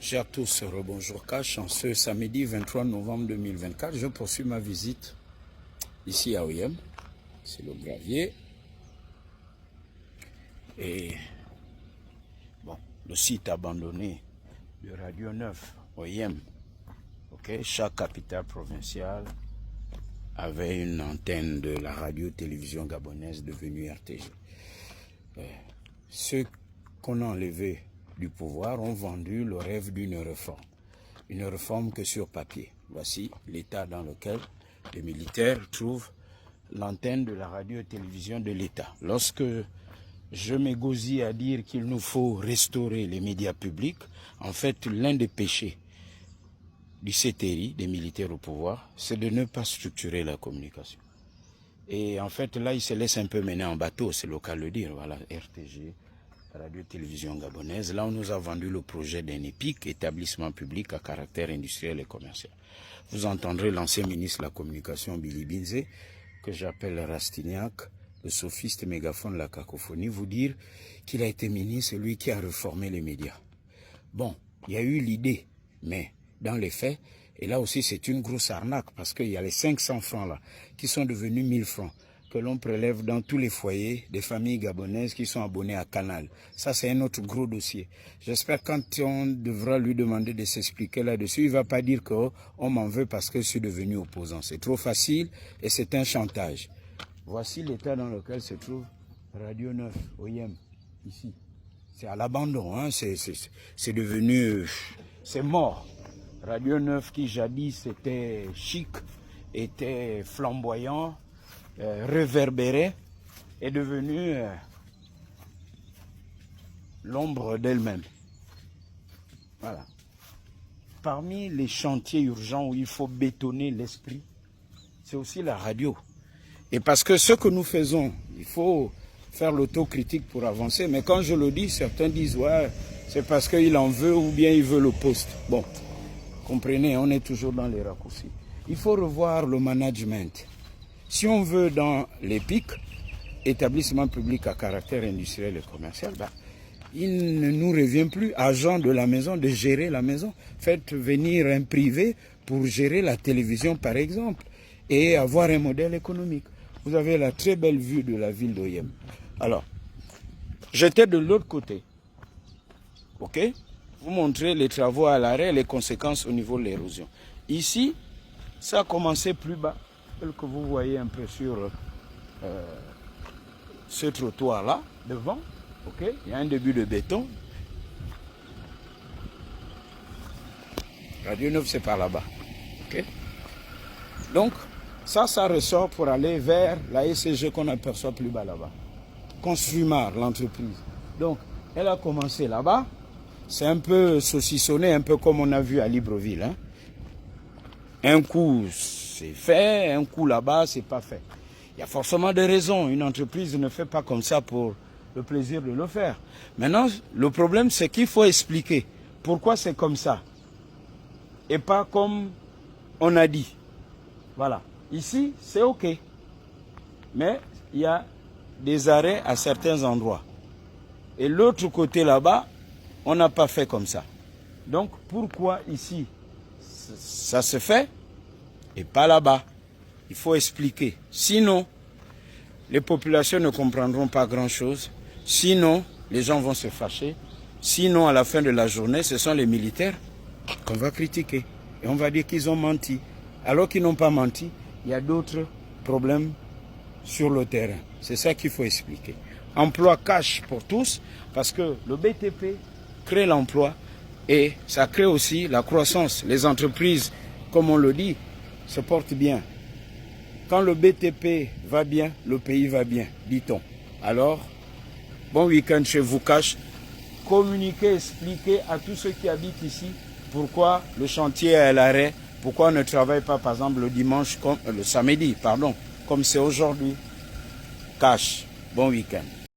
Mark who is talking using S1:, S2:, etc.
S1: Chers tous, rebonjour Cash. En ce samedi 23 novembre 2024, je poursuis ma visite ici à Oyem. C'est le gravier. Et bon, le site abandonné de Radio 9, Oyem. Okay. Chaque capitale provinciale avait une antenne de la radio-télévision gabonaise devenue RTG. Ceux qu'on a enlevés du pouvoir ont vendu le rêve d'une réforme. Une réforme que sur papier. Voici l'état dans lequel les militaires trouvent l'antenne de la radio-télévision de l'État. Lorsque je m'égosille à dire qu'il nous faut restaurer les médias publics, en fait, l'un des péchés du CTRI, des militaires au pouvoir, c'est de ne pas structurer la communication. Et en fait, là, ils se laissent un peu mener en bateau, c'est le cas de le dire. Voilà, RTG, radio-télévision gabonaise. Là, on nous a vendu le projet d'un EPIC, établissement public à caractère industriel et commercial. Vous entendrez l'ancien ministre de la Communication, Billy Binze, que j'appelle Rastignac, le sophiste mégaphone de la cacophonie, vous dire qu'il a été ministre, lui qui a réformé les médias. Bon, il y a eu l'idée, mais dans les faits, et là aussi c'est une grosse arnaque, parce qu'il y a les 500 francs là, qui sont devenus 1000 francs, que l'on prélève dans tous les foyers des familles gabonaises qui sont abonnées à Canal. Ça, c'est un autre gros dossier. J'espère quand on devra lui demander de s'expliquer là-dessus, il ne va pas dire qu'on m'en veut parce que je suis devenu opposant. C'est trop facile et c'est un chantage. Voici l'état dans lequel se trouve Radio 9, Oyem, ici. C'est à l'abandon, hein? C'est devenu... c'est mort. Radio 9 qui jadis était chic, était flamboyant, réverbéré, est devenue l'ombre d'elle-même. Voilà. Parmi les chantiers urgents où il faut bétonner l'esprit, c'est aussi la radio. Et parce que ce que nous faisons, il faut faire l'autocritique pour avancer. Mais quand je le dis, certains disent, ouais, c'est parce qu'il en veut ou bien il veut le poste. Bon, comprenez, on est toujours dans les raccourcis. Il faut revoir le management. Si on veut dans l'EPIC, établissement public à caractère industriel et commercial, bah, il ne nous revient plus, agent de la maison, de gérer la maison. Faites venir un privé pour gérer la télévision, par exemple, et avoir un modèle économique. Vous avez la très belle vue de la ville d'Oyem. Alors, j'étais de l'autre côté. OK? Vous montrez les travaux à l'arrêt, les conséquences au niveau de l'érosion. Ici, ça a commencé plus bas, tel que vous voyez un peu sur ce trottoir-là, devant. OK? Il y a un début de béton. Radio 9, c'est par là-bas. OK? Donc, ça ressort pour aller vers la SCG qu'on aperçoit plus bas là-bas. Construimar, l'entreprise. Donc, elle a commencé là-bas. C'est un peu saucissonné, un peu comme on a vu à Libreville. Hein. Un coup, c'est fait. Un coup, là-bas, c'est pas fait. Il y a forcément des raisons. Une entreprise ne fait pas comme ça pour le plaisir de le faire. Maintenant, le problème, c'est qu'il faut expliquer pourquoi c'est comme ça. Et pas comme on a dit. Voilà. Ici, c'est OK. Mais il y a des arrêts à certains endroits. Et l'autre côté là-bas, on n'a pas fait comme ça. Donc, pourquoi ici, ça se fait et pas là-bas? Il faut expliquer. Sinon, les populations ne comprendront pas grand-chose. Sinon, les gens vont se fâcher. Sinon, à la fin de la journée, ce sont les militaires qu'on va critiquer. Et on va dire qu'ils ont menti. Alors qu'ils n'ont pas menti, il y a d'autres problèmes sur le terrain. C'est ça qu'il faut expliquer. Emploi cash pour tous, parce que le BTP crée l'emploi et ça crée aussi la croissance. Les entreprises, comme on le dit, se portent bien. Quand le BTP va bien, le pays va bien, dit-on. Alors, bon week-end chez vous cash. Communiquez, expliquez à tous ceux qui habitent ici pourquoi le chantier est à l'arrêt. Pourquoi on ne travaille pas, par exemple, le dimanche, le samedi, pardon, comme c'est aujourd'hui? Cash. Bon week-end.